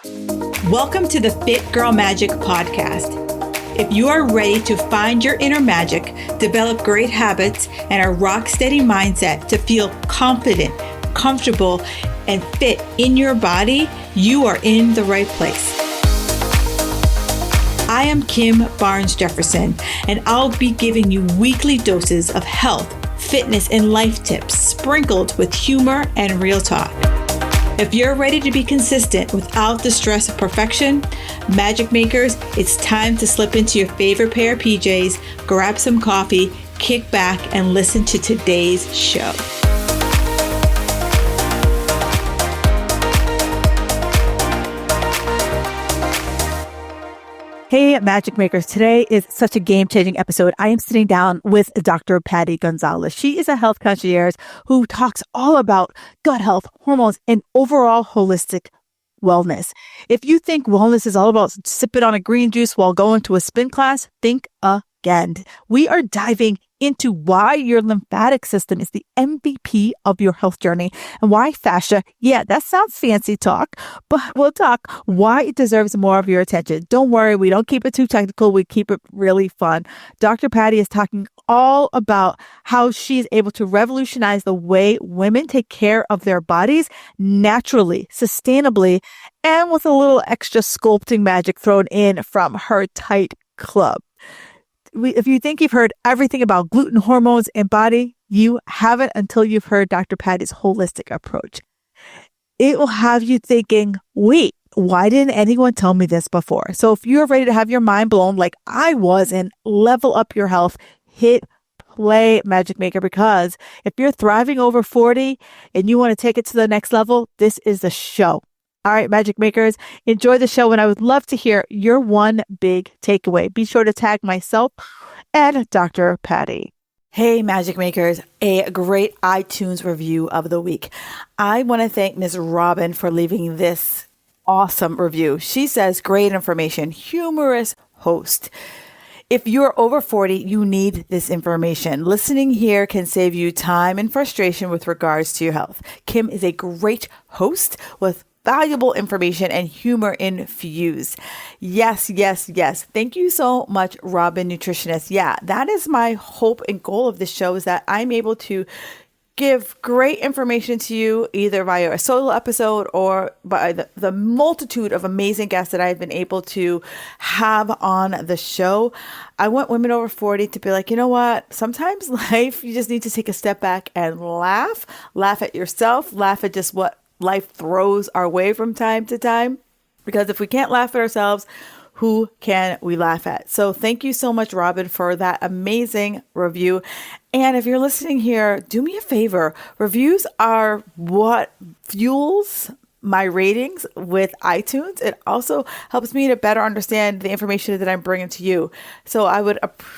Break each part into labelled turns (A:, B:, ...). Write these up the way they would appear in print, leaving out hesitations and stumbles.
A: Welcome to the Fit Girl Magic podcast. If you are ready to find your inner magic, develop great habits, and a rock-steady mindset to feel confident, comfortable, and fit in your body, you are in the right place. I am Kim Barnes Jefferson, and I'll be giving you weekly doses of health, fitness, and life tips sprinkled with humor and real talk. If you're ready to be consistent without the stress of perfection, magic makers, it's time to slip into your favorite pair of PJs, grab some coffee, kick back, and listen to today's show.
B: Hey, Magic Makers. Today is such a game-changing episode. I am sitting down with Dr. Patty Gonzalez. She is a health concierge who talks all about gut health, hormones, and overall holistic wellness. If you think wellness is all about sipping on a green juice while going to a spin class, think again. We are diving into why your lymphatic system is the MVP of your health journey and why fascia, yeah, that sounds fancy talk, but we'll talk why it deserves more of your attention. Don't worry, we don't keep it too technical. We keep it really fun. Dr. Patty is talking all about how she is able to revolutionize the way women take care of their bodies naturally, sustainably, and with a little extra sculpting magic thrown in from her tight club. If you think you've heard everything about gluten, hormones, and body, you haven't until you've heard Dr. Patty's holistic approach. It will have you thinking, wait, why didn't anyone tell me this before? So if you're ready to have your mind blown like I was and level up your health, hit play, Magic Maker, because if you're thriving over 40 and you want to take it to the next level, this is the show. All right, Magic Makers, enjoy the show, and I would love to hear your one big takeaway. Be sure to tag myself and Dr. Patty. Hey, Magic Makers, a great iTunes review of the week. I want to thank Ms. Robin for leaving this awesome review. She says, great information, humorous host. If you're over 40, you need this information. Listening here can save you time and frustration with regards to your health. Kim is a great host with valuable information and humor infused. Yes, yes, yes. Thank you so much, Robin Nutritionist. Yeah, that is my hope and goal of this show, is that I'm able to give great information to you either via a solo episode or by the multitude of amazing guests that I've been able to have on the show. I want women over 40 to be like, you know what? Sometimes life, you just need to take a step back and laugh at yourself, laugh at just what life throws our way from time to time, because if we can't laugh at ourselves, who can we laugh at? So thank you so much, Robin, for that amazing review. And if you're listening here, do me a favor. Reviews are what fuels my ratings with iTunes. It also helps me to better understand the information that I'm bringing to you. So I would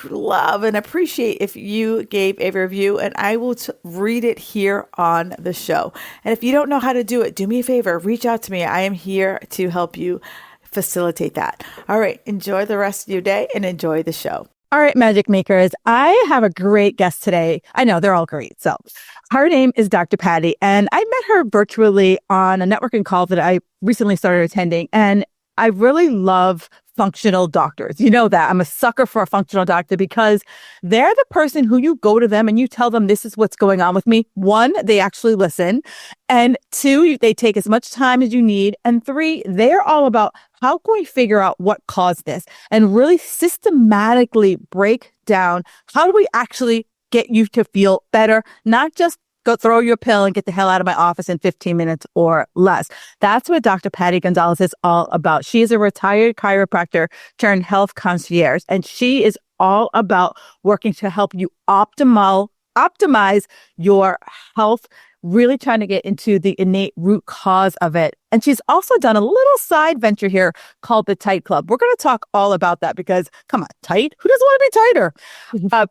B: love and appreciate if you gave a review, and I will read it here on the show. And if you don't know how to do it, do me a favor, reach out to me. I am here to help you facilitate that. All right. Enjoy the rest of your day and enjoy the show. All right, Magic Makers, I have a great guest today. I know they're all great. So her name is Dr. Patty, and I met her virtually on a networking call that I recently started attending. And I really love functional doctors. You know that. I'm a sucker for a functional doctor because they're the person who you go to them and you tell them this is what's going on with me. One, they actually listen. And two, they take as much time as you need. And three, they're all about how can we figure out what caused this and really systematically break down how do we actually get you to feel better, not just go throw your pill and get the hell out of my office in 15 minutes or less. That's what Dr. Patty Gonzalez is all about. She is a retired chiropractor turned health concierge, and she is all about working to help you optimize your health, really trying to get into the innate root cause of it. And she's also done a little side venture here called the Tight Club. We're going to talk all about that because, come on, tight? Who doesn't want to be tighter?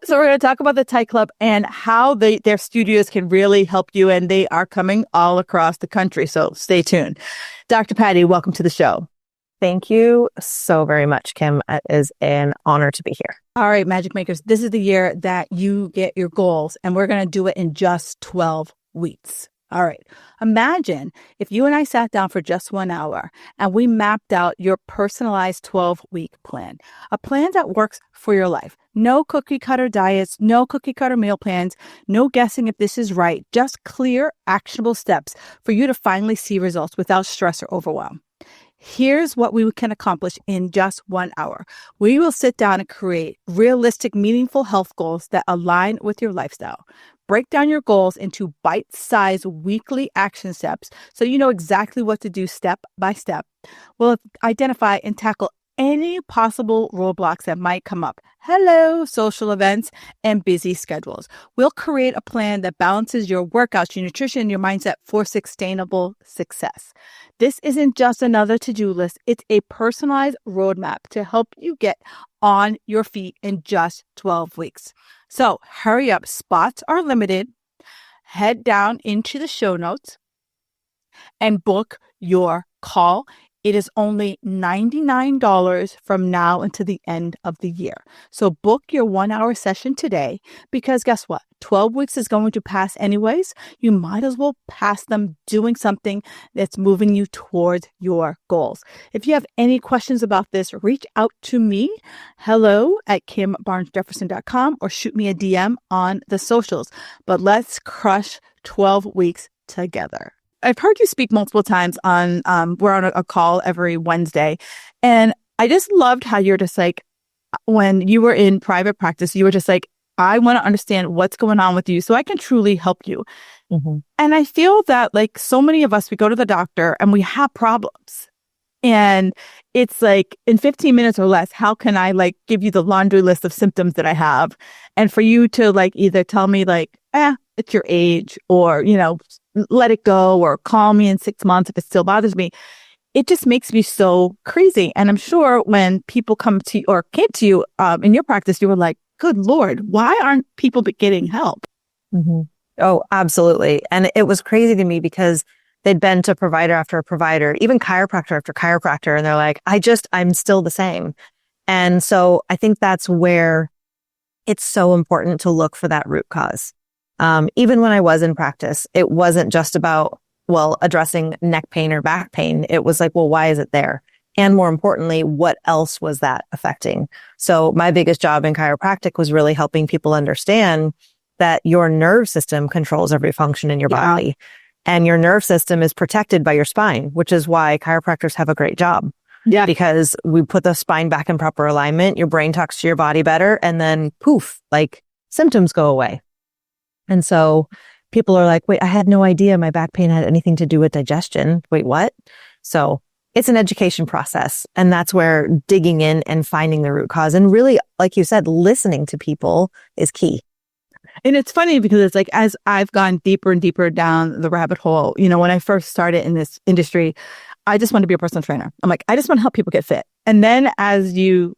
B: So we're going to talk about the Tight Club and how their studios can really help you. And they are coming all across the country. So stay tuned. Dr. Patty, welcome to the show.
C: Thank you so very much, Kim. It is an honor to be here.
B: All right, Magic Makers, this is the year that you get your goals, and we're going to do it in just 12 weeks. All right. Imagine if you and I sat down for just 1 hour and we mapped out your personalized 12-week plan, a plan that works for your life. No cookie cutter diets, no cookie cutter meal plans, no guessing if this is right, just clear, actionable steps for you to finally see results without stress or overwhelm. Here's what we can accomplish in just 1 hour. We will sit down and create realistic, meaningful health goals that align with your lifestyle. Break down your goals into bite-sized weekly action steps so you know exactly what to do step by step. We'll identify and tackle any possible roadblocks that might come up. Hello, social events and busy schedules. We'll create a plan that balances your workouts, your nutrition, your mindset for sustainable success. This isn't just another to-do list. It's a personalized roadmap to help you get on your feet in just 12 weeks. So hurry up. Spots are limited. Head down into the show notes and book your call. It is only $99 from now until the end of the year. So book your 1 hour session today because guess what? 12 weeks is going to pass anyways. You might as well pass them doing something that's moving you towards your goals. If you have any questions about this, reach out to me, hello@kimbarnesjefferson.com, or shoot me a DM on the socials. But let's crush 12 weeks together. I've heard you speak multiple times on, we're on a call every Wednesday. And I just loved how you're just like, when you were in private practice, you were just like, I want to understand what's going on with you so I can truly help you. Mm-hmm. And I feel that like so many of us, we go to the doctor and we have problems. And it's like in 15 minutes or less, how can I like give you the laundry list of symptoms that I have? And for you to like either tell me like, it's your age, or, let it go, or call me in 6 months if it still bothers me. It just makes me so crazy. And I'm sure when people come to you or came to you in your practice, you were like, good Lord, why aren't people getting help?
C: Mm-hmm. Oh, absolutely. And it was crazy to me because they'd been to provider after provider, even chiropractor after chiropractor. And they're like, I'm still the same. And so I think that's where it's so important to look for that root cause. Even when I was in practice, it wasn't just about, addressing neck pain or back pain. It was like, why is it there? And more importantly, what else was that affecting? So my biggest job in chiropractic was really helping people understand that your nerve system controls every function in your body. And your nerve system is protected by your spine, which is why chiropractors have a great job. Yeah. Because we put the spine back in proper alignment, your brain talks to your body better, and then poof, like symptoms go away. And so people are like, wait, I had no idea my back pain had anything to do with digestion. Wait, what? So it's an education process. And that's where digging in and finding the root cause and really, like you said, listening to people is key.
B: And it's funny because it's like, as I've gone deeper and deeper down the rabbit hole, when I first started in this industry, I just wanted to be a personal trainer. I'm like, I just want to help people get fit. And then as you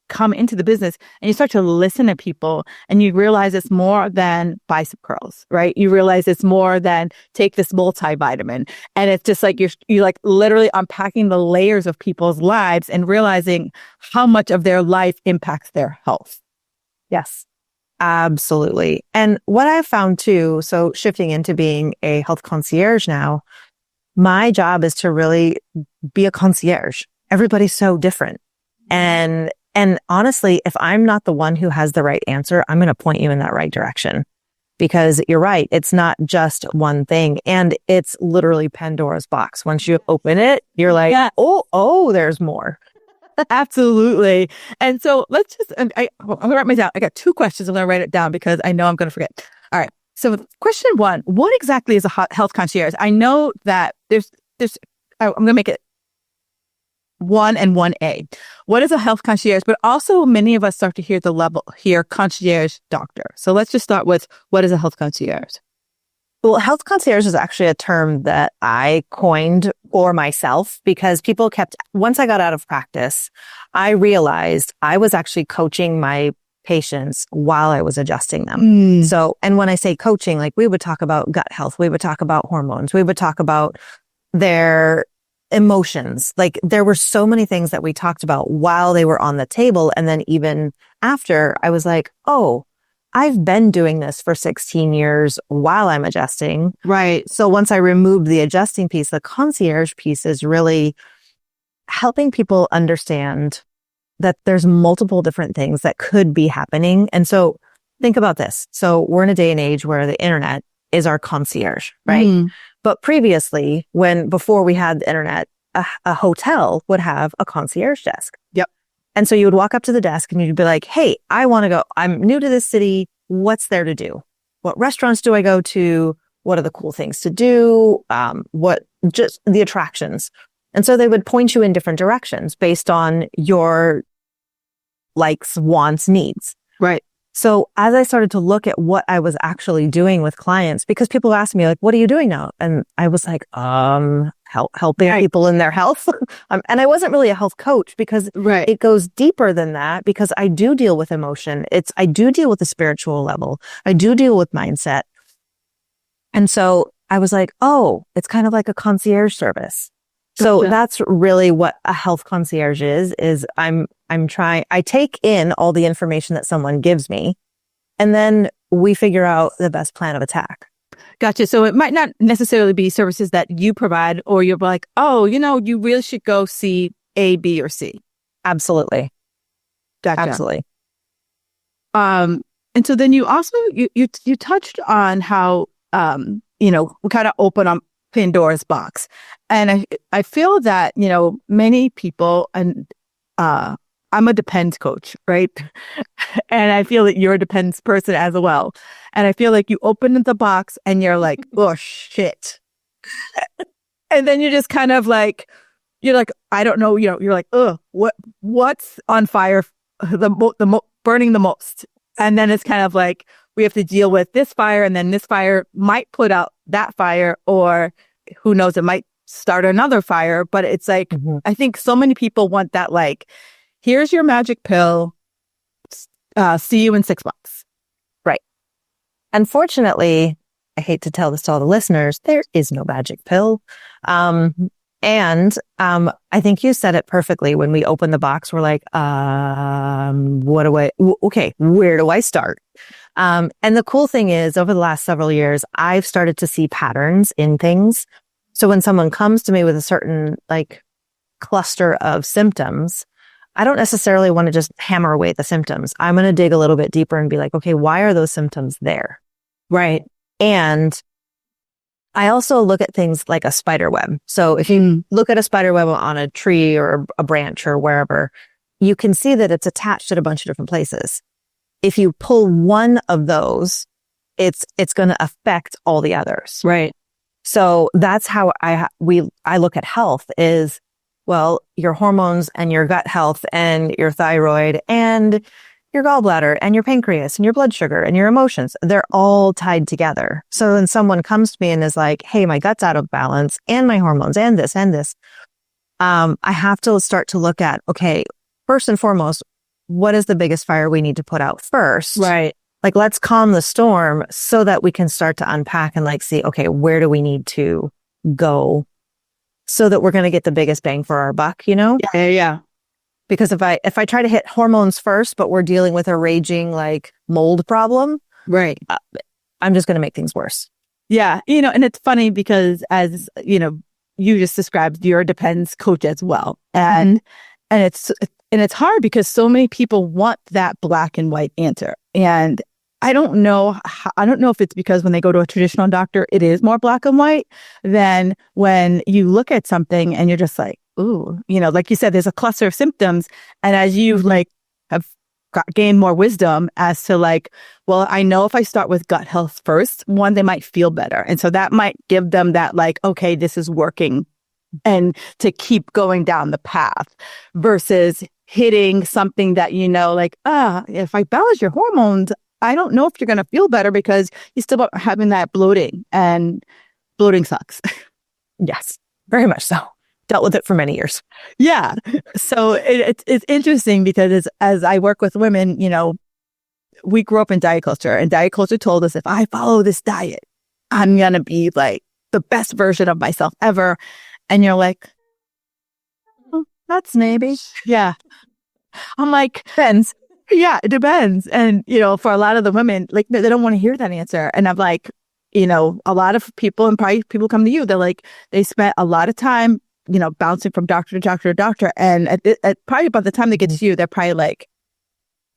B: come into the business and you start to listen to people and you realize it's more than bicep curls, right? You realize it's more than take this multivitamin. And it's just like, you're like literally unpacking the layers of people's lives and realizing how much of their life impacts their health.
C: Yes, absolutely. And what I've found too, so shifting into being a health concierge now, my job is to really be a concierge. Everybody's so different. And honestly, if I'm not the one who has the right answer, I'm going to point you in that right direction, because you're right. It's not just one thing. And it's literally Pandora's box. Once you open it, you're like, oh, there's more.
B: Absolutely. And so I'm going to write mine down. I got 2 questions. I'm going to write it down because I know I'm going to forget. All right. So question 1, what exactly is a health concierge? I know that I'm going to make it 1 and 1A. What is a health concierge? But also many of us start to hear the level here, concierge doctor. So let's just start with, what is a health concierge?
C: Well, health concierge is actually a term that I coined for myself because once I got out of practice, I realized I was actually coaching my patients while I was adjusting them. So, and when I say coaching, like we would talk about gut health, we would talk about hormones, we would talk about their emotions. Like there were so many things that we talked about while they were on the table. And then even after, I was like, oh, I've been doing this for 16 years while I'm adjusting.
B: Right.
C: So once I removed the adjusting piece, the concierge piece is really helping people understand that there's multiple different things that could be happening. And so think about this. So we're in a day and age where the internet is our concierge, right?
B: Mm.
C: But previously, before we had the internet, a hotel would have a concierge desk.
B: Yep.
C: And so you would walk up to the desk and you'd be like, hey, I want to go. I'm new to this city. What's there to do? What restaurants do I go to? What are the cool things to do? What just the attractions? And so they would point you in different directions based on your likes, wants, needs.
B: Right.
C: So as I started to look at what I was actually doing with clients, because people ask me like, what are you doing now? And I was like, helping people in their health. And I wasn't really a health coach because it goes deeper than that, because I do deal with emotion. I do deal with the spiritual level. I do deal with mindset. And so I was like, oh, it's kind of like a concierge service. So that's really what a health concierge is I take in all the information that someone gives me, and then we figure out the best plan of attack.
B: Gotcha. So it might not necessarily be services that you provide, or you're like, oh, you really should go see A, B, or C.
C: Absolutely.
B: Gotcha.
C: Absolutely.
B: And so then you also, you touched on how, we kind of open up Pandora's box. And I feel that, many people, and I'm a depends coach, right? And I feel that you're a depends person as well. And I feel like you open the box and you're like, oh shit. And then you're just kind of like, I don't know, you're like, what's on fire, burning the most? And then it's kind of like, we have to deal with this fire, and then this fire might put out that fire, or who knows, it might start another fire. But it's like, I think so many people want that, like, here's your magic pill. See you in 6 months.
C: Right. Unfortunately, I hate to tell this to all the listeners, there is no magic pill. And I think you said it perfectly. When we open the box, we're like, where do I start? And the cool thing is, over the last several years, I've started to see patterns in things. So when someone comes to me with a certain cluster of symptoms, I don't necessarily want to just hammer away at the symptoms. I'm going to dig a little bit deeper and be like, okay, why are those symptoms there?
B: Right.
C: And I also look at things like a spider web. So if you look at a spider web on a tree or a branch or wherever, you can see that it's attached at a bunch of different places. If you pull one of those, it's going to affect all the others.
B: Right.
C: So that's how I look at health is, well, your hormones and your gut health and your thyroid and your gallbladder and your pancreas and your blood sugar and your emotions, they're all tied together. So when someone comes to me and is like, hey, my gut's out of balance and my hormones and this, I have to start to look at, okay, first and foremost, what is the biggest fire we need to put out first?
B: Right.
C: Like, let's calm the storm so that we can start to unpack and see, okay, where do we need to go so that we're going to get the biggest bang for our buck,
B: Yeah.
C: Because if I try to hit hormones first, but we're dealing with a raging mold problem,
B: right,
C: I'm just going to make things worse.
B: Yeah. And it's funny because, as you just described, you're a depends coach as well. And it's hard because so many people want that black and white answer. And I don't know if it's because when they go to a traditional doctor, it is more black and white than when you look at something and you're just like, ooh, like you said, there's a cluster of symptoms. And as you have gained more wisdom as to well, I know if I start with gut health first, one, they might feel better. And so that might give them that okay, this is working, and to keep going down the path versus hitting something that, if I balance your hormones, I don't know if you're going to feel better because you still are having that bloating, and bloating sucks.
C: Yes, very much so. Dealt with it for many years.
B: Yeah. So it's interesting because as I work with women, we grew up in diet culture, and diet culture told us if I follow this diet, I'm going to be the best version of myself ever. And you're like, that's maybe. Yeah. I'm like,
C: depends.
B: Yeah, it depends. And, for a lot of the women, like, they don't want to hear that answer. And I'm like, a lot of people, and probably people come to you, they're like, they spent a lot of time, bouncing from doctor to doctor to doctor. And at probably by the time they get to you, they're probably like,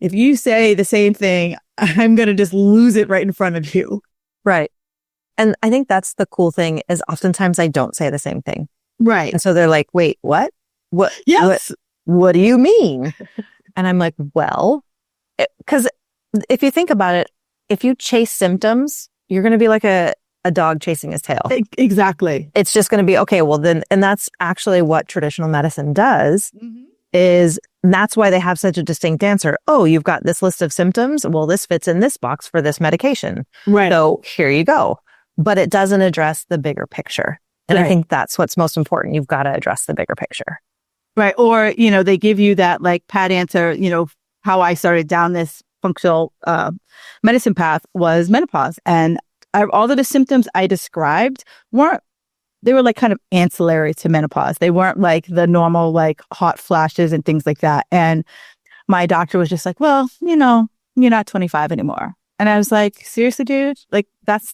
B: if you say the same thing, I'm going to just lose it right in front of you.
C: Right. And I think that's the cool thing is oftentimes I don't say the same thing.
B: Right.
C: And so they're like, wait, what?
B: Yes.
C: What do you mean? And I'm like, well, because if you think about it, if you chase symptoms, you're going to be like a dog chasing his tail.
B: Exactly.
C: It's just going to be, okay, well then, and that's actually what traditional medicine does, is that's why they have such a distinct answer. Oh, you've got this list of symptoms. Well, this fits in this box for this medication.
B: Right.
C: So here you go. But it doesn't address the bigger picture. And I think that's what's most important. You've got to address the bigger picture.
B: Right. Or, they give you that like pat answer, how I started down this functional medicine path was menopause. And all of the symptoms I described they were like kind of ancillary to menopause. They weren't like the normal, like hot flashes and things like that. And my doctor was just like, well, you're not 25 anymore. And I was like, seriously, dude? Like that's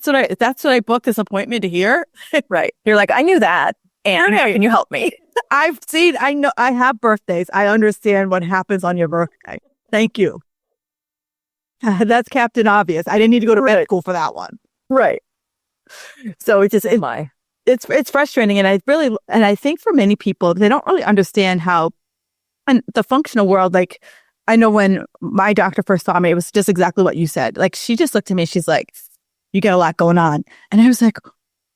B: what I booked this appointment to hear.
C: Right. You're like, I knew that. And can you help me?
B: I know I have birthdays. I understand what happens on your birthday. Thank you. That's Captain Obvious. I didn't need to go to medical school for that one.
C: Right.
B: So it's frustrating. And I think for many people, they don't really understand how, and the functional world, like, I know when my doctor first saw me, it was just exactly what you said. Like, she just looked at me, she's like, you got a lot going on. And I was like,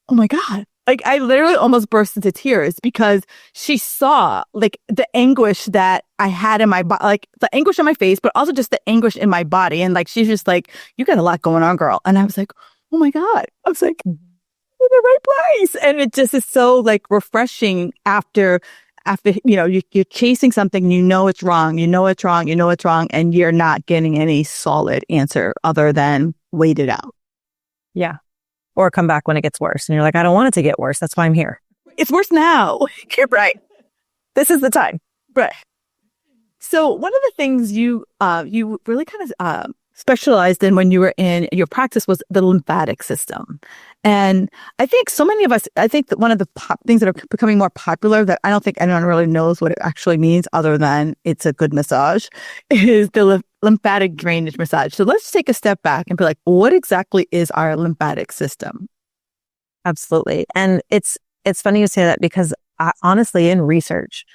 B: oh my God. Like, I literally almost burst into tears because she saw like the anguish that I had in my body, like the anguish on my face, but also just the anguish in my body. And like, she's just like, you got a lot going on, girl. And I was like, oh my God. I was like, in the right place. And it just is so like refreshing after, you're chasing something, it's wrong, and you're not getting any solid answer other than wait it out.
C: Yeah. Or come back when it gets worse. And you're like, I don't want it to get worse. That's why I'm here.
B: It's worse now.
C: You're right. This is the time.
B: Right. So one of the things you really kind of specialized in when you were in your practice was the lymphatic system. And I think so many of us, I think that one of the things that are becoming more popular that I don't think anyone really knows what it actually means other than it's a good massage is the lymphatic drainage massage. So let's take a step back and be like, what exactly is our lymphatic system?
C: Absolutely. And it's funny you say that because honestly, in research,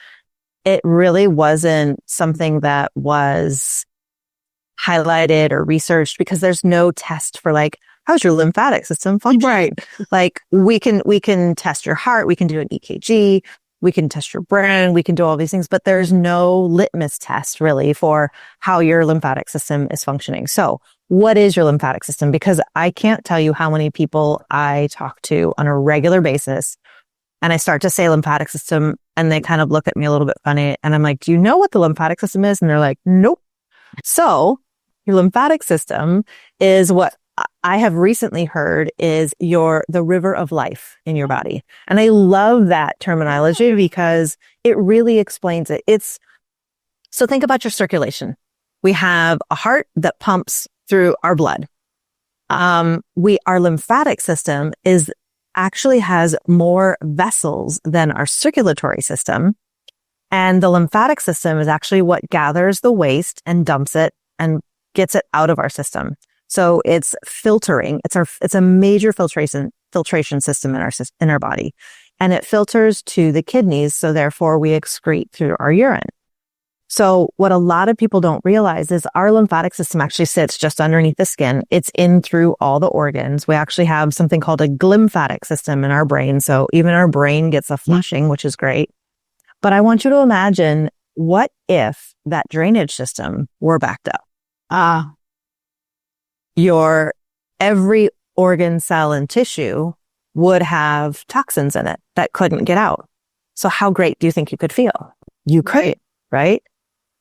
C: it really wasn't something that was highlighted or researched because there's no test for like, how's your lymphatic system functioning?
B: Right.
C: Like we can test your heart, we can do an EKG, we can test your brain, we can do all these things, but there's no litmus test really for how your lymphatic system is functioning. So what is your lymphatic system? Because I can't tell you how many people I talk to on a regular basis and I start to say lymphatic system and they kind of look at me a little bit funny and I'm like, do you know what the lymphatic system is? And they're like, nope. So your lymphatic system is what I have recently heard is the river of life in your body. And I love that terminology because it really explains it. So think about your circulation. We have a heart that pumps through our blood. Our lymphatic system actually has more vessels than our circulatory system. And the lymphatic system is actually what gathers the waste and dumps it and gets it out of our system. So it's filtering. It's a major filtration system in our body, and it filters to the kidneys. So therefore, we excrete through our urine. So what a lot of people don't realize is our lymphatic system actually sits just underneath the skin. It's in through all the organs. We actually have something called a glymphatic system in our brain. So even our brain gets a flushing, which is great. But I want you to imagine, what if that drainage system were backed up? Your every organ, cell, and tissue would have toxins in it that couldn't get out. So how great do you think you could feel? You could, right?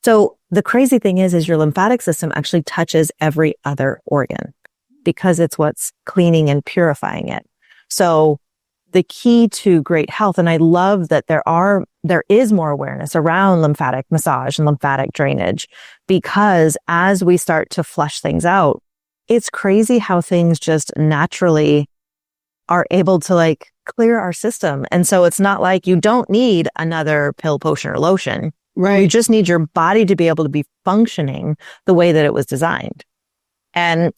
C: So the crazy thing is your lymphatic system actually touches every other organ because it's what's cleaning and purifying it. So the key to great health. And I love that there is more awareness around lymphatic massage and lymphatic drainage, because as we start to flush things out, it's crazy how things just naturally are able to like clear our system. And so it's not like you don't need another pill, potion, or lotion.
B: Right.
C: You just need your body to be able to be functioning the way that it was designed. And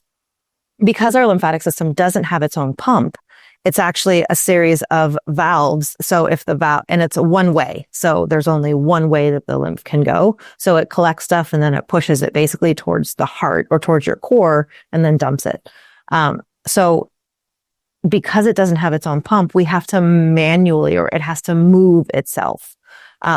C: because our lymphatic system doesn't have its own pump, it's actually a series of valves. So if the valve, and it's a one way. So there's only one way that the lymph can go. So it collects stuff and then it pushes it basically towards the heart or towards your core and then dumps it. So because it doesn't have its own pump, we have to manually, or it has to move itself,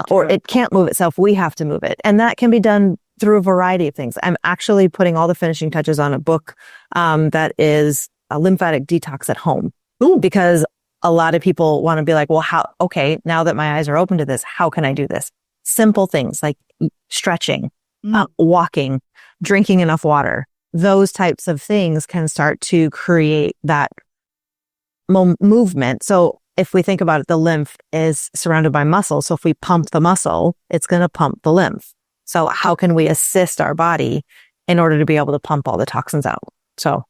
C: or it can't move itself. We have to move it. And that can be done through a variety of things. I'm actually putting all the finishing touches on a book that is a lymphatic detox at home. Ooh. Because a lot of people want to be like, well, okay, now that my eyes are open to this, how can I do this? Simple things like stretching, walking, drinking enough water. Those types of things can start to create that movement. So if we think about it, the lymph is surrounded by muscle. So if we pump the muscle, it's going to pump the lymph. So how can we assist our body in order to be able to pump all the toxins out? So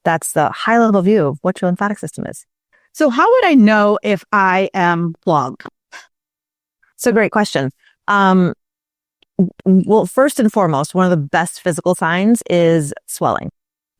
C: that's the high level view of what your lymphatic system is.
B: So how would I know if I am plugged?
C: It's a great question. Well, first and foremost, one of the best physical signs is swelling.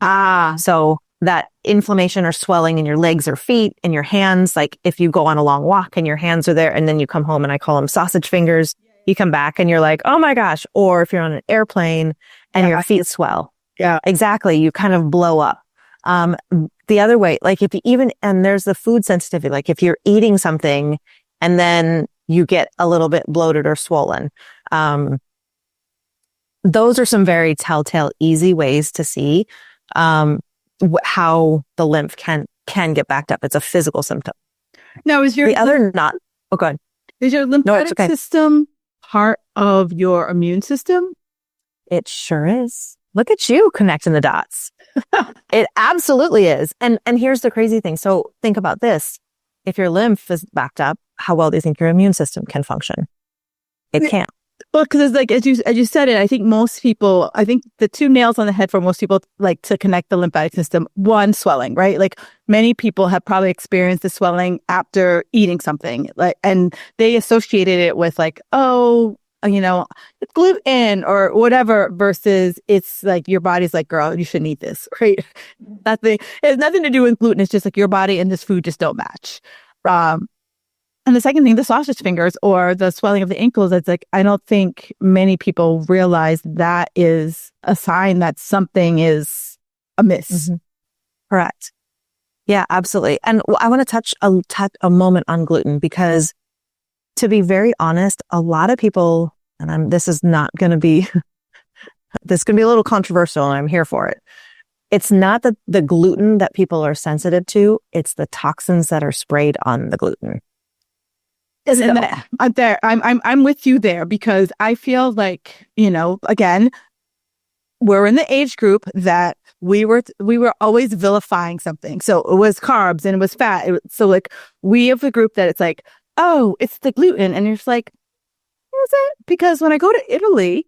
C: So that inflammation or swelling in your legs or feet, in your hands, like if you go on a long walk and your hands are there and then you come home, and I call them sausage fingers, you come back and you're like, oh my gosh. Or if you're on an airplane and your feet swell.
B: Yeah,
C: exactly. You kind of blow up. The other way, like if you and there's the food sensitivity, like if you're eating something and then you get a little bit bloated or swollen. Those are some very telltale, easy ways to see, how the lymph can get backed up. It's a physical symptom.
B: Now, is your
C: go ahead.
B: Is your lymphatic system part of your immune system?
C: It sure is. Look at you connecting the dots. It absolutely is. And here's the crazy thing. So think about this. If your lymph is backed up, how well do you think your immune system can function? It can't.
B: Well, because it's like, as you said it, I think the two nails on the head for most people, like to connect the lymphatic system, one, swelling, right? Like many people have probably experienced the swelling after eating something, like, and they associated it with like, oh, it's gluten or whatever, versus it's like your body's like, girl, you shouldn't eat this, right? It has nothing to do with gluten. It's just like your body and this food just don't match. And the second thing, the sausage fingers or the swelling of the ankles, it's like, I don't think many people realize that is a sign that something is amiss.
C: Mm-hmm. Correct. Yeah, absolutely. And I want to touch a moment on gluten, because to be very honest, a lot of people, and this is going to be a little controversial, and I'm here for it. It's not the gluten that people are sensitive to. It's the toxins that are sprayed on the gluten.
B: I'm with you there, because I feel like, again, we're in the age group that we were always vilifying something. So it was carbs and it was fat. So like we have the group that it's like, oh, it's the gluten. And you're just like, is it? Because when I go to Italy,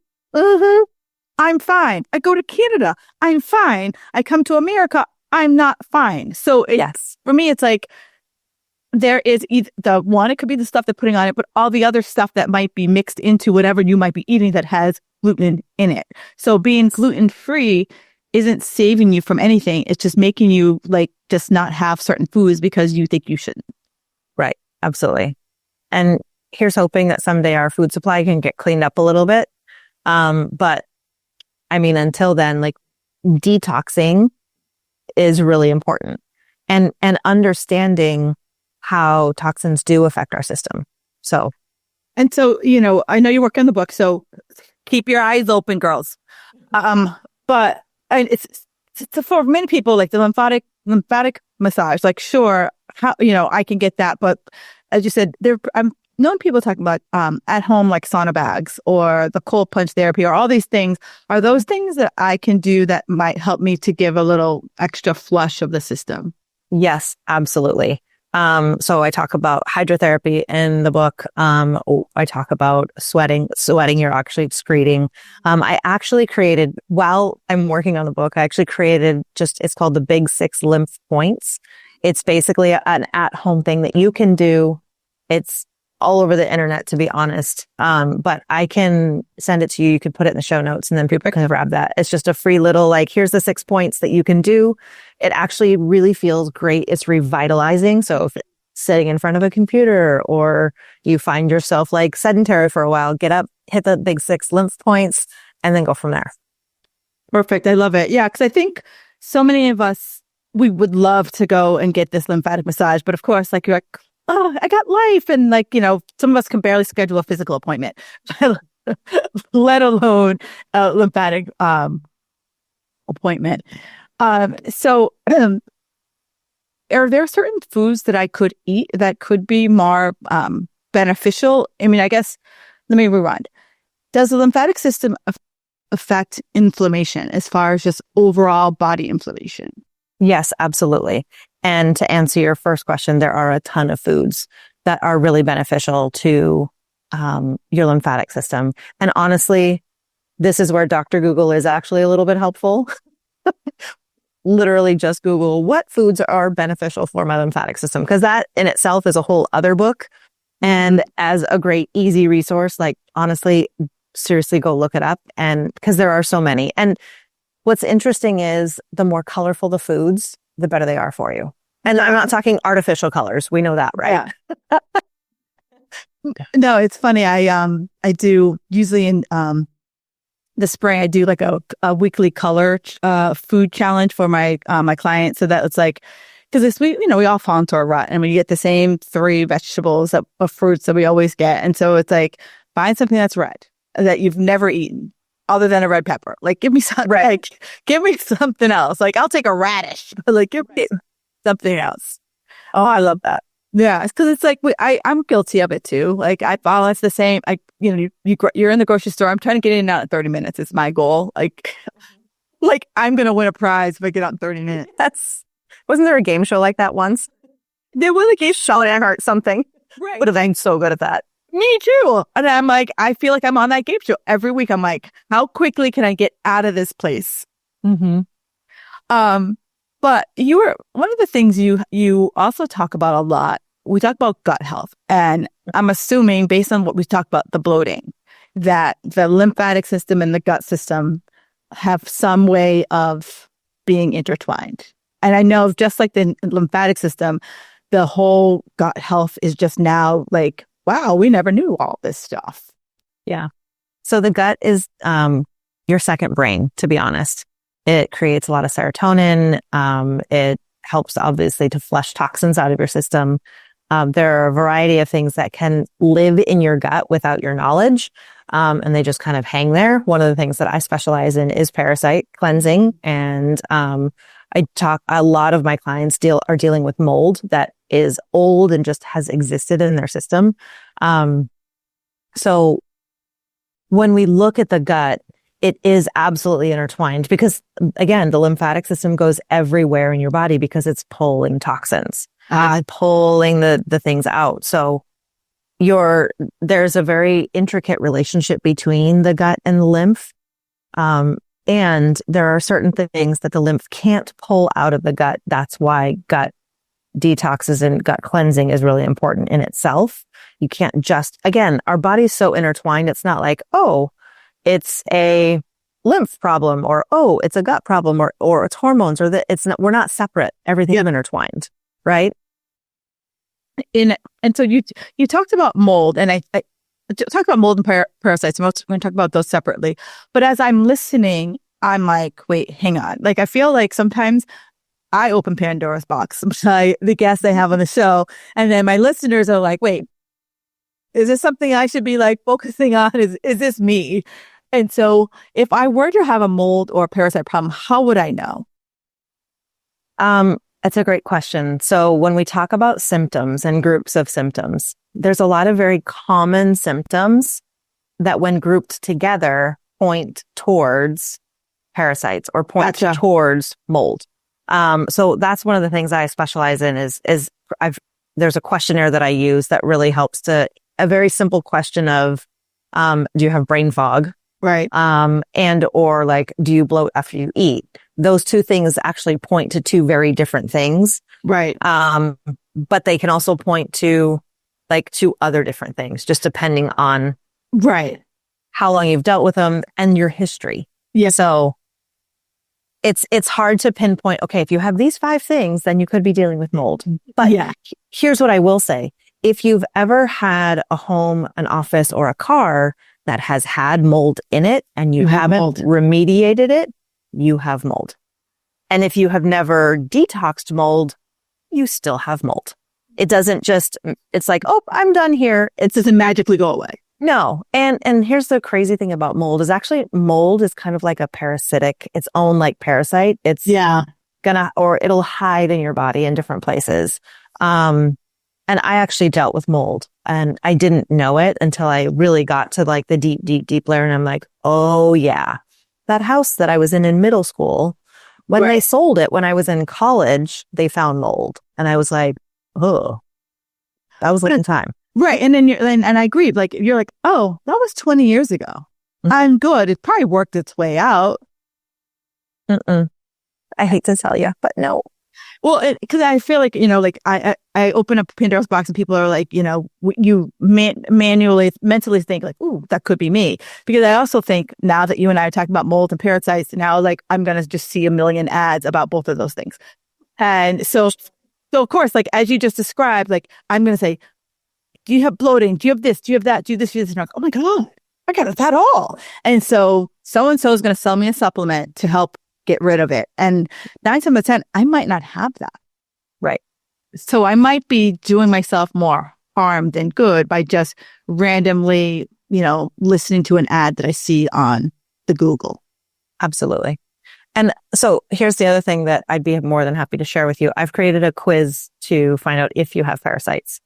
B: I'm fine. I go to Canada, I'm fine. I come to America, I'm not fine. So
C: yes,
B: for me, it's like, there is either it could be the stuff they're putting on it, but all the other stuff that might be mixed into whatever you might be eating that has gluten in it. So being gluten-free isn't saving you from anything. It's just making you like just not have certain foods because you think you shouldn't.
C: Right. Absolutely. And here's hoping that someday our food supply can get cleaned up a little bit. But I mean, until then, like detoxing is really important, and understanding how toxins do affect our system. So,
B: I know you work on the book, so keep your eyes open, girls. But it's for many people, like the lymphatic massage, like, sure, I can get that. But as you said, I'm known people talking about, at home, like sauna bags or the cold plunge therapy or all these things. Are those things that I can do that might help me to give a little extra flush of the system?
C: Yes, absolutely. So I talk about hydrotherapy in the book. I talk about sweating. Sweating, you're actually excreting. I actually created, while I'm working on the book, I actually created it's called the Big Six Lymph Points. It's basically an at-home thing that you can do. It's all over the internet, to be honest. But I can send it to you. You could put it in the show notes and then people can grab that. It's just a free little, like, here's the 6 points that you can do. It actually really feels great. It's revitalizing. So if it's sitting in front of a computer or you find yourself like sedentary for a while, get up, hit the big 6 lymph points and then go from there.
B: Perfect. I love it. Yeah. Cause I think so many of us, we would love to go and get this lymphatic massage. But of course, like you're like, oh, I got life. And like, some of us can barely schedule a physical appointment, let alone a lymphatic appointment. So are there certain foods that I could eat that could be more beneficial? I mean, I guess, let me rewind. Does the lymphatic system affect inflammation as far as just overall body inflammation?
C: Yes, absolutely. And to answer your first question, there are a ton of foods that are really beneficial to your lymphatic system. And honestly, this is where Dr. Google is actually a little bit helpful. Literally just Google what foods are beneficial for my lymphatic system, because that in itself is a whole other book. And as a great, easy resource, like honestly, seriously go look it up. And because there are so many. And what's interesting is the more colorful the foods, the better they are for you. And I'm not talking artificial colors. We know that, right?
B: Yeah. No, it's funny. I do usually in the spring, I do like a weekly color food challenge for my my clients, so that it's like, because we all fall into a rut and we get the same 3 vegetables or fruits that we always get, and so it's like find something that's red that you've never eaten other than a red pepper. Like give me something, like give me something else. Like I'll take a radish, but like give me something else.
C: Oh, I love that.
B: Yeah, because it's like I'm guilty of it too. Like I follow it's the same. You're in the grocery store. I'm trying to get in and out in 30 minutes. It's my goal. Like I'm gonna win a prize if I get out in 30 minutes.
C: Wasn't there a game show like that once? There was a game show at Art something.
B: Right.
C: But I'm so good at that.
B: Me too. And I'm like, I feel like I'm on that game show every week. I'm like, how quickly can I get out of this place?
C: Mm-hmm.
B: But one of the things you also talk about a lot. We talk about gut health, and I'm assuming based on what we talked about, the bloating, that the lymphatic system and the gut system have some way of being intertwined. And I know just like the lymphatic system, the whole gut health is just now like, wow, we never knew all this stuff.
C: Yeah. So the gut is your second brain, to be honest. It creates a lot of serotonin. It helps obviously to flush toxins out of your system. There are a variety of things that can live in your gut without your knowledge. And they just kind of hang there. One of the things that I specialize in is parasite cleansing. And a lot of my clients are dealing with mold that is old and just has existed in their system. So when we look at the gut, it is absolutely intertwined because, again, the lymphatic system goes everywhere in your body because it's pulling toxins, pulling the things out. So there's a very intricate relationship between the gut and the lymph. And there are certain things that the lymph can't pull out of the gut. That's why gut detoxes and gut cleansing is really important in itself. You can't again, our body's so intertwined. It's not like, oh, it's a lymph problem, or oh, it's a gut problem, or it's hormones, or that we're not separate. Everything's intertwined, right?
B: And so you talked about mold, and I talked about mold and parasites. I'm going to talk about those separately. But as I'm listening, I'm like, wait, hang on. Like I feel like sometimes I open Pandora's box, the guests I have on the show, and then my listeners are like, wait, is this something I should be like focusing on? Is this me? And so if I were to have a mold or a parasite problem, how would I know?
C: That's a great question. So when we talk about symptoms and groups of symptoms, there's a lot of very common symptoms that when grouped together point towards parasites or point towards mold. So that's one of the things I specialize in is there's a questionnaire that I use that really helps a very simple question of, do you have brain fog?
B: Right.
C: And or like, do you bloat after you eat? Those two things actually point to two very different things.
B: Right.
C: But they can also point to like two other different things, just depending on
B: right.
C: how long you've dealt with them and your history.
B: Yeah.
C: So it's hard to pinpoint, okay, if you have these 5 things, then you could be dealing with mold. But here's what I will say. If you've ever had a home, an office, or a car that has had mold in it and you haven't remediated it, you have mold. And if you have never detoxed mold, you still have mold. It doesn't just, it's like, oh, I'm done here. It doesn't magically go away. No. And here's the crazy thing about mold is actually mold is kind of like a parasitic, its own like parasite. It's or it'll hide in your body in different places. And I actually dealt with mold and I didn't know it until I really got to like the deep layer. And I'm like, oh yeah, that house that I was in middle school, when they sold it, when I was in college, they found mold. And I was like, oh, that was like in time.
B: Right. And then and I agree. Like, you're like, oh, that was 20 years ago. Mm-hmm. I'm good. It probably worked its way out.
C: I hate to tell you, but no.
B: Well, because I feel like, like I open up Pandora's box and people are like, you mentally think like, ooh, that could be me. Because I also think now that you and I are talking about mold and parasites, now like I'm going to just see a million ads about both of those things. And so of course, like as you just described, like I'm going to say, do you have bloating? Do you have this? Do you have that? Do you this? Do you this? And I'm like, oh my God, I got that all. And so and so is going to sell me a supplement to help get rid of it. And 9 times out of 10, I might not have that.
C: Right.
B: So I might be doing myself more harm than good by just randomly, listening to an ad that I see on the Google.
C: Absolutely. And so here's the other thing that I'd be more than happy to share with you. I've created a quiz to find out if you have parasites.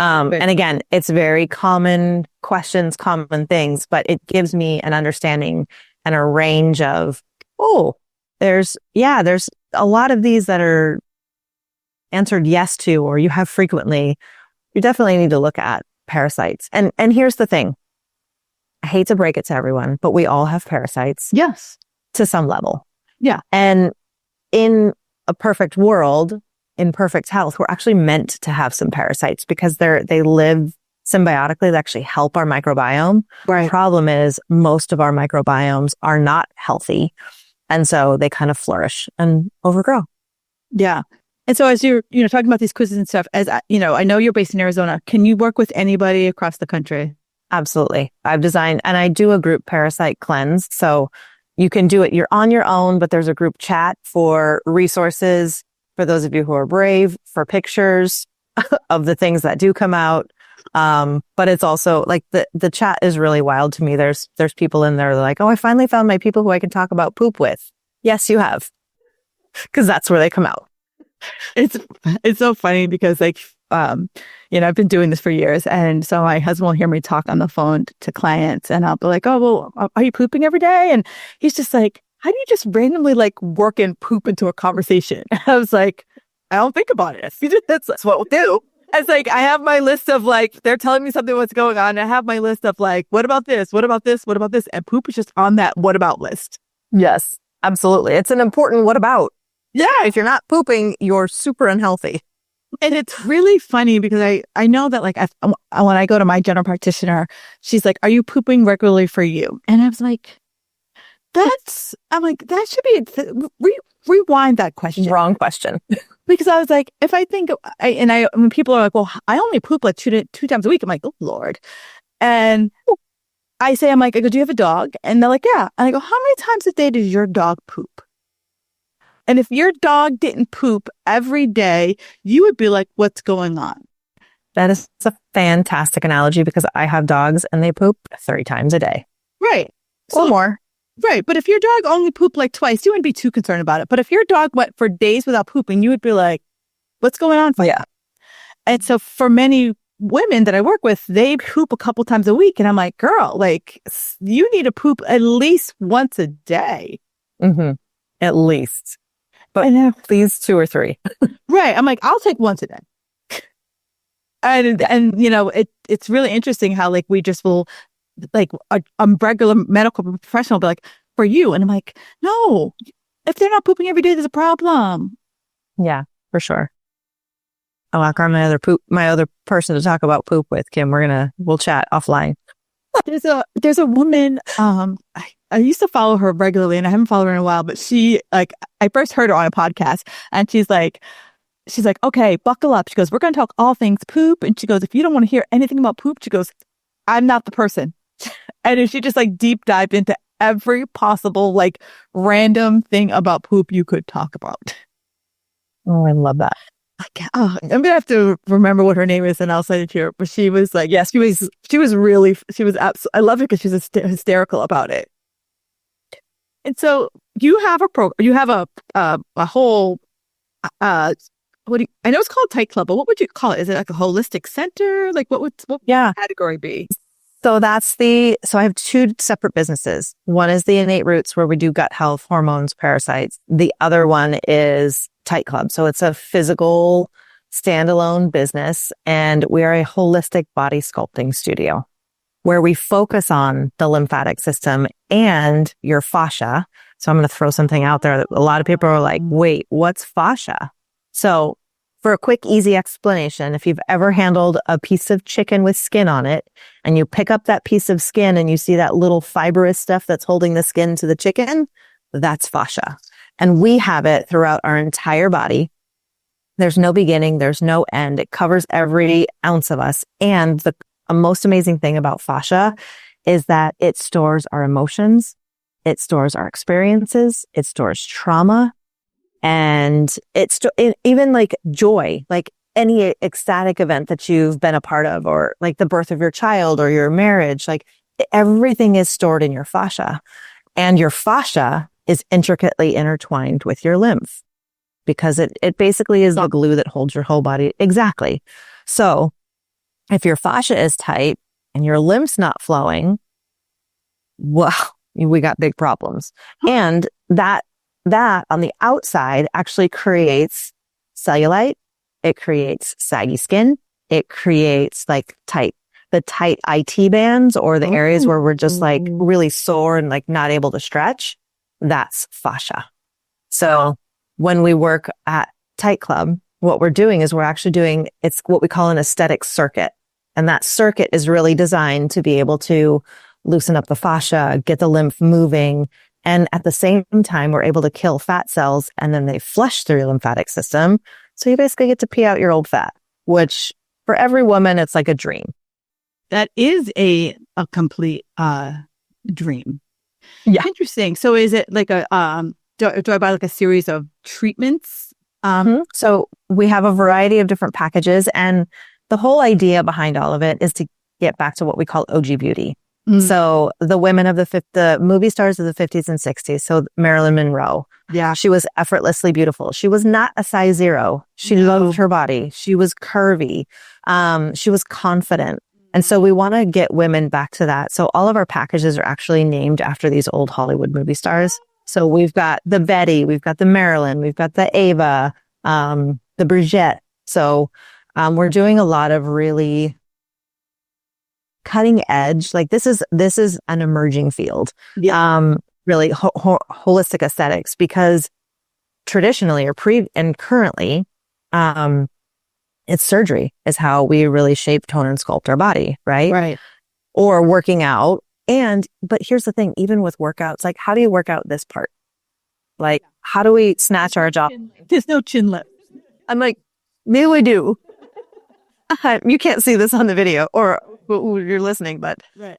C: And again, it's very common questions, common things, but it gives me an understanding and a range of, there's a lot of these that are answered yes to, or you have frequently. You definitely need to look at parasites. And here's the thing. I hate to break it to everyone, but we all have parasites.
B: Yes.
C: To some level.
B: Yeah.
C: And in a perfect world, in perfect health, we're actually meant to have some parasites because they live symbiotically. They actually help our microbiome.
B: Right.
C: Problem is most of our microbiomes are not healthy. And so they kind of flourish and overgrow.
B: Yeah. And so as you're, talking about these quizzes and stuff, as I know you're based in Arizona, can you work with anybody across the country?
C: Absolutely. I've designed, and I do a group parasite cleanse. So you can do it. You're on your own, but there's a group chat for resources for those of you who are brave, for pictures of the things that do come out. But it's also like the chat is really wild to me. There's people in there like, oh, I finally found my people who I can talk about poop with. Yes, you have. Because that's where they come out.
B: It's so funny because like, I've been doing this for years. And so my husband will hear me talk on the phone to clients and I'll be like, oh, well, are you pooping every day? And he's just like, how do you just randomly like work and poop into a conversation? I was like, I don't think about it. That's what we'll do. It's like, I have my list of like, they're telling me something what's going on. I have my list of like, what about this? What about this? What about this? And poop is just on that what about list.
C: Yes, absolutely. It's an important what about.
B: Yeah.
C: If you're not pooping, you're super unhealthy.
B: And it's really funny because I know that like when I go to my general practitioner, she's like, are you pooping regularly for you? And I was like, that should be, rewind that question.
C: Wrong question.
B: Because I was like, if I think, when people are like, well, I only poop like two times a week. I'm like, oh Lord. And I say, I go, do you have a dog? And they're like, yeah. And I go, how many times a day does your dog poop? And if your dog didn't poop every day, you would be like, what's going on?
C: That is a fantastic analogy because I have dogs and they poop 30 times a day.
B: Right.
C: Or more.
B: Right. But if your dog only pooped like twice, you wouldn't be too concerned about it. But if your dog went for days without pooping, you would be like, what's going on?
C: Yeah.
B: And so for many women that I work with, they poop a couple times a week. And I'm like, girl, like you need to poop at least once a day.
C: Mm-hmm. At least. But please 2 or 3.
B: Right. I'm like, I'll take once a day. And it's really interesting how like we just will like a regular medical professional will be like, for you. And I'm like, no, if they're not pooping every day, there's a problem.
C: Yeah, for sure. I'll walk on my other person to talk about poop with, Kim. We'll chat offline.
B: There's a woman, I used to follow her regularly and I haven't followed her in a while, but she like, I first heard her on a podcast and she's like, okay, buckle up. She goes, we're going to talk all things poop. And she goes, if you don't want to hear anything about poop, she goes, I'm not the person. And she just like deep dived into every possible like random thing about poop you could talk about.
C: Oh, I love that.
B: I'm gonna have to remember what her name is, and I'll send it to you. But she was like, yes, she was absolutely. I love it because she's hysterical about it. And so you have a whole I know it's called Tight Club, but what would you call it? Is it like a holistic center? Like what would category be?
C: So I have two separate businesses. One is the Innate Roots, where we do gut health, hormones, parasites. The other one is Tight Club. So it's a physical standalone business, and we are a holistic body sculpting studio where we focus on the lymphatic system and your fascia. So I'm going to throw something out there that a lot of people are like, wait, what's fascia? So for a quick, easy explanation, if you've ever handled a piece of chicken with skin on it and you pick up that piece of skin and you see that little fibrous stuff that's holding the skin to the chicken, that's fascia. And we have it throughout our entire body. There's no beginning, there's no end. It covers every ounce of us. And the most amazing thing about fascia is that it stores our emotions, it stores our experiences, it stores trauma, and even like joy, like any ecstatic event that you've been a part of, or like the birth of your child or your marriage, like everything is stored in your fascia. And your fascia is intricately intertwined with your lymph because it basically is the glue that holds your whole body. Exactly. So if your fascia is tight and your lymph's not flowing, well, we got big problems. And that on the outside actually creates cellulite. It creates saggy skin. It creates like the tight IT bands, or the areas where we're just like really sore and like not able to stretch. That's fascia. So when we work at Tight Club, what we're doing is it's what we call an aesthetic circuit. And that circuit is really designed to be able to loosen up the fascia, get the lymph moving. And at the same time, we're able to kill fat cells, and then they flush through your lymphatic system. So you basically get to pee out your old fat, which for every woman, it's like a dream.
B: That is a complete dream.
C: Yeah.
B: Interesting. So is it like do I buy like a series of treatments?
C: So we have a variety of different packages, and the whole idea behind all of it is to get back to what we call OG beauty. So the women of the movie stars of the 50s and 60s. So Marilyn Monroe.
B: Yeah.
C: She was effortlessly beautiful. She was not a size 0. She loved her body. She was curvy. She was confident. And so we want to get women back to that. So all of our packages are actually named after these old Hollywood movie stars. So we've got the Betty, we've got the Marilyn, we've got the Ava, the Brigitte. So we're doing a lot of really cutting edge. Like this is an emerging field. Yeah. Really holistic aesthetics, because traditionally and currently, it's surgery is how we really shape, tone, and sculpt our body, right?
B: Right.
C: Or working out. But here's the thing, even with workouts, like how do you work out this part? Like, how do we snatch our jaw?
B: There's no chin lift.
C: I'm like, maybe we do. You can't see this on the video or you're listening, but,
B: right.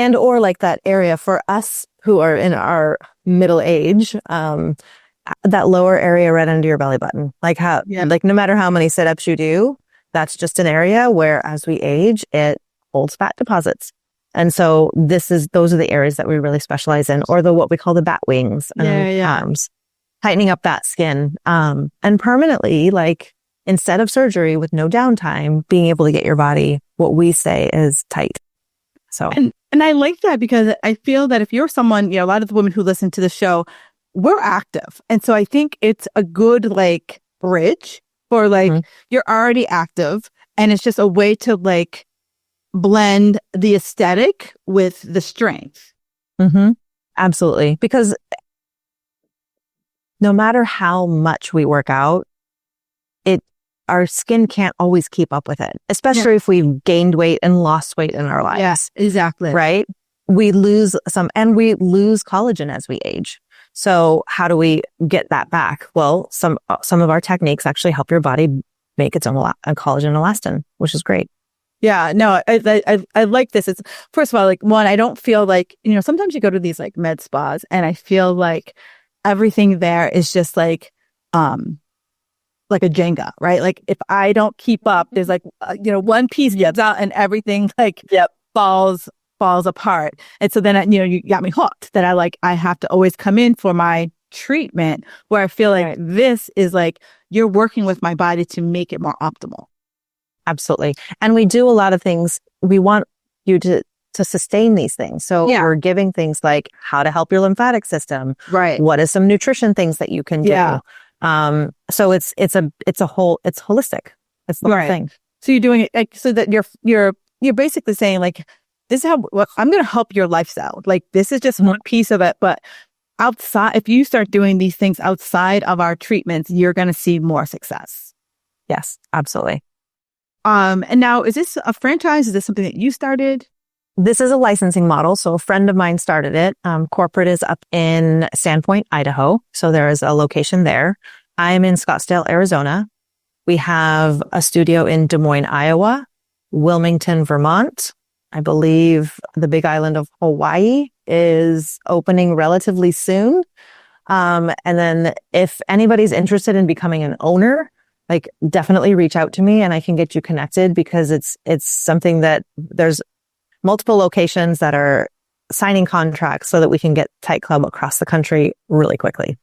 C: And or like that area for us who are in our middle age, that lower area right under your belly button, like like no matter how many sit-ups you do, that's just an area where as we age, it holds fat deposits. And so those are the areas that we really specialize in, or what we call the bat wings and arms, tightening up that skin, and permanently, like instead of surgery with no downtime, being able to get your body what we say is tight. So,
B: and I like that because I feel that if you're someone, a lot of the women who listen to the show, we're active. And so I think it's a good like bridge for like, you're already active And it's just a way to like blend the aesthetic with the strength.
C: Mm-hmm. Absolutely. Because no matter how much we work out, our skin can't always keep up with it, especially if we've gained weight and lost weight in our lives.
B: Yes, exactly.
C: Right? We lose we lose collagen as we age. So how do we get that back? Well, some of our techniques actually help your body make its own collagen elastin, which is great.
B: Yeah, no, I like this. It's first of all, like one, I don't feel like, sometimes you go to these like med spas and I feel like everything there is just like a Jenga, right? Like if I don't keep up, there's like, one piece gets out and everything falls apart. And so then, you got me hooked that I have to always come in for my treatment where I feel like this is like, you're working with my body to make it more optimal.
C: Absolutely. And we do a lot of things. We want you to sustain these things. So we're giving things like how to help your lymphatic system. Right. What is some nutrition things that you can do? Yeah. So it's holistic. It's the whole thing.
B: So you're doing it like, so that you're basically saying like, this is how I'm going to help your lifestyle. Like this is just one piece of it, but outside, if you start doing these things outside of our treatments, you're going to see more success.
C: Yes, absolutely.
B: And now is this a franchise? Is this something that you started?
C: This is a licensing model. So a friend of mine started it. Corporate is up in Sandpoint, Idaho. So there is a location there. I'm in Scottsdale, Arizona. We have a studio in Des Moines, Iowa, Wilmington, Vermont. I believe the big island of Hawaii is opening relatively soon. And then if anybody's interested in becoming an owner, like definitely reach out to me and I can get you connected because it's something that there's multiple locations that are signing contracts so that we can get Tight Club across the country really quickly.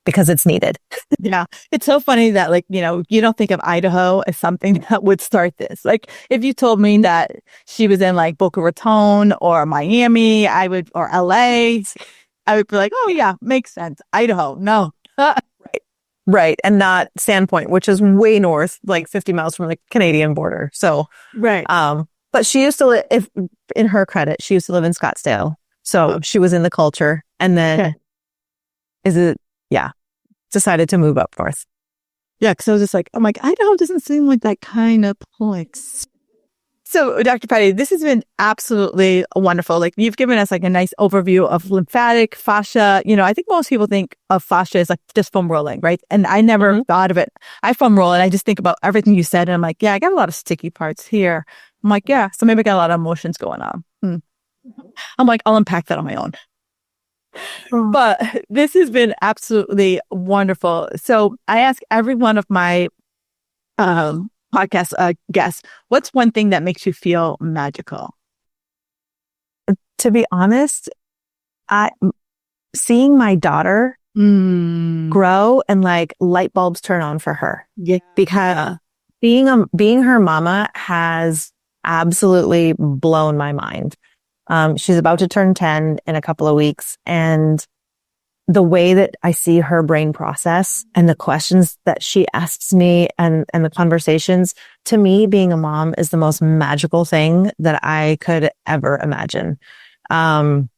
C: Because it's needed.
B: Yeah. It's so funny that you don't think of Idaho as something that would start this. Like if you told me that she was in like Boca Raton or Miami, or LA, I would be like, oh yeah, makes sense. Idaho. No.
C: Right. And not Sandpoint, which is way north, like 50 miles from the Canadian border. So,
B: right.
C: But she used to live, in her credit, she used to live in Scottsdale. So she was in the culture and then decided to move up north.
B: Yeah. Cause I was just like, I'm like, Idaho doesn't seem like that kind of place. So Dr. Patty, this has been absolutely wonderful. Like you've given us like a nice overview of lymphatic fascia. I think most people think of fascia as like just foam rolling, right? And I never thought of it. I foam roll and I just think about everything you said. And I'm like, yeah, I got a lot of sticky parts here. I'm like, yeah, so maybe I got a lot of emotions going on. I'm like, I'll unpack that on my own. But this has been absolutely wonderful. So I ask every one of my podcast guests, what's one thing that makes you feel magical?
C: To be honest, seeing my daughter grow and like light bulbs turn on for her.
B: Yeah.
C: Because being her mama has absolutely blown my mind. She's about to turn 10 in a couple of weeks. And the way that I see her brain process and the questions that she asks me and the conversations, to me, being a mom is the most magical thing that I could ever imagine. And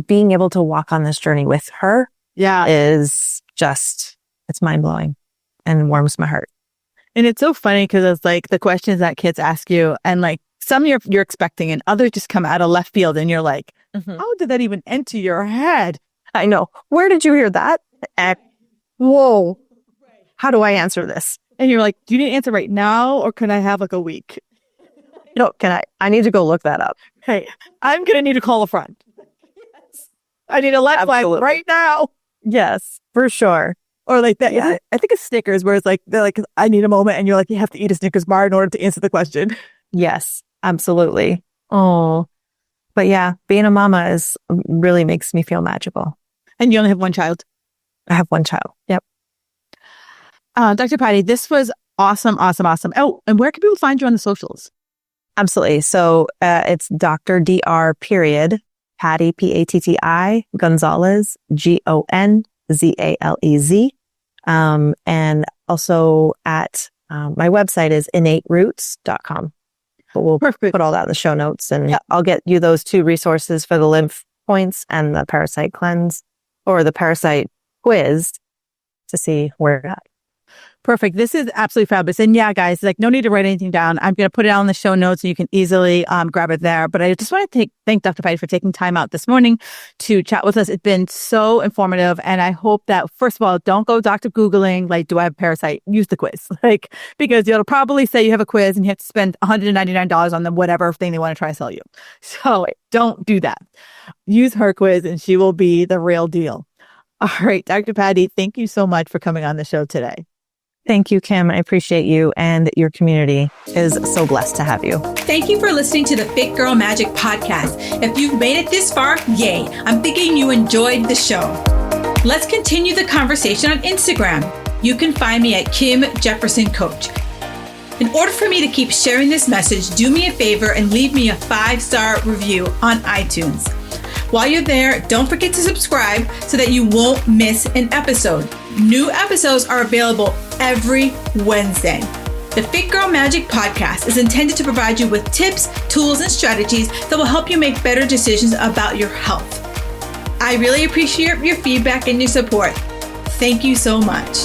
C: being able to walk on this journey with her is just, it's mind blowing and warms my heart.
B: And it's so funny because it's like the questions that kids ask you and like some you're expecting and others just come out of left field and you're like, how did that even enter your head?
C: I know. Where did you hear that? Whoa. How do I answer this?
B: And you're like, do you need to answer right now or can I have like a week?
C: No, I need to go look that up.
B: Hey, I'm going to need to call a friend. Yes. I need a lifeline right now.
C: Yes, for sure.
B: Or like that. Yeah. I think it's Snickers where it's like, they're like, I need a moment. And you're like, you have to eat a Snickers bar in order to answer the question.
C: Yes, absolutely. Oh, but yeah, being a mama really makes me feel magical.
B: And you only have one child?
C: I have one child. Yep.
B: Dr. Patty, this was awesome. Oh, and where can people find you on the socials?
C: Absolutely. So it's Dr. Dr. Patty, Patti, Gonzalez, Gonzalez. And also at My website is innateroots.com. But we'll put all that in the show notes, and I'll get you those 2 resources for the lymph points and the parasite cleanse or the parasite quiz to see where you're at.
B: Perfect. This is absolutely fabulous. And yeah, guys, like no need to write anything down. I'm going to put it on the show notes and you can easily grab it there. But I just want to thank Dr. Patty for taking time out this morning to chat with us. It's been so informative. And I hope that, first of all, don't go doctor Googling, like, do I have a parasite? Use the quiz. Like, because it'll probably say you have a quiz and you have to spend $199 on the whatever thing they want to try to sell you. So don't do that. Use her quiz and she will be the real deal. All right, Dr. Patty, thank you so much for coming on the show today.
C: Thank you, Kim. I appreciate you, and your community is so blessed to have you.
A: Thank you for listening to the Fit Girl Magic podcast. If you've made it this far, yay. I'm thinking you enjoyed the show. Let's continue the conversation on Instagram. You can find me at Kim Jefferson Coach. In order for me to keep sharing this message, do me a favor and leave me a 5-star review on iTunes. While you're there, don't forget to subscribe so that you won't miss an episode. New episodes are available every Wednesday. The Fit Girl Magic podcast is intended to provide you with tips, tools, and strategies that will help you make better decisions about your health. I really appreciate your feedback and your support. Thank you so much.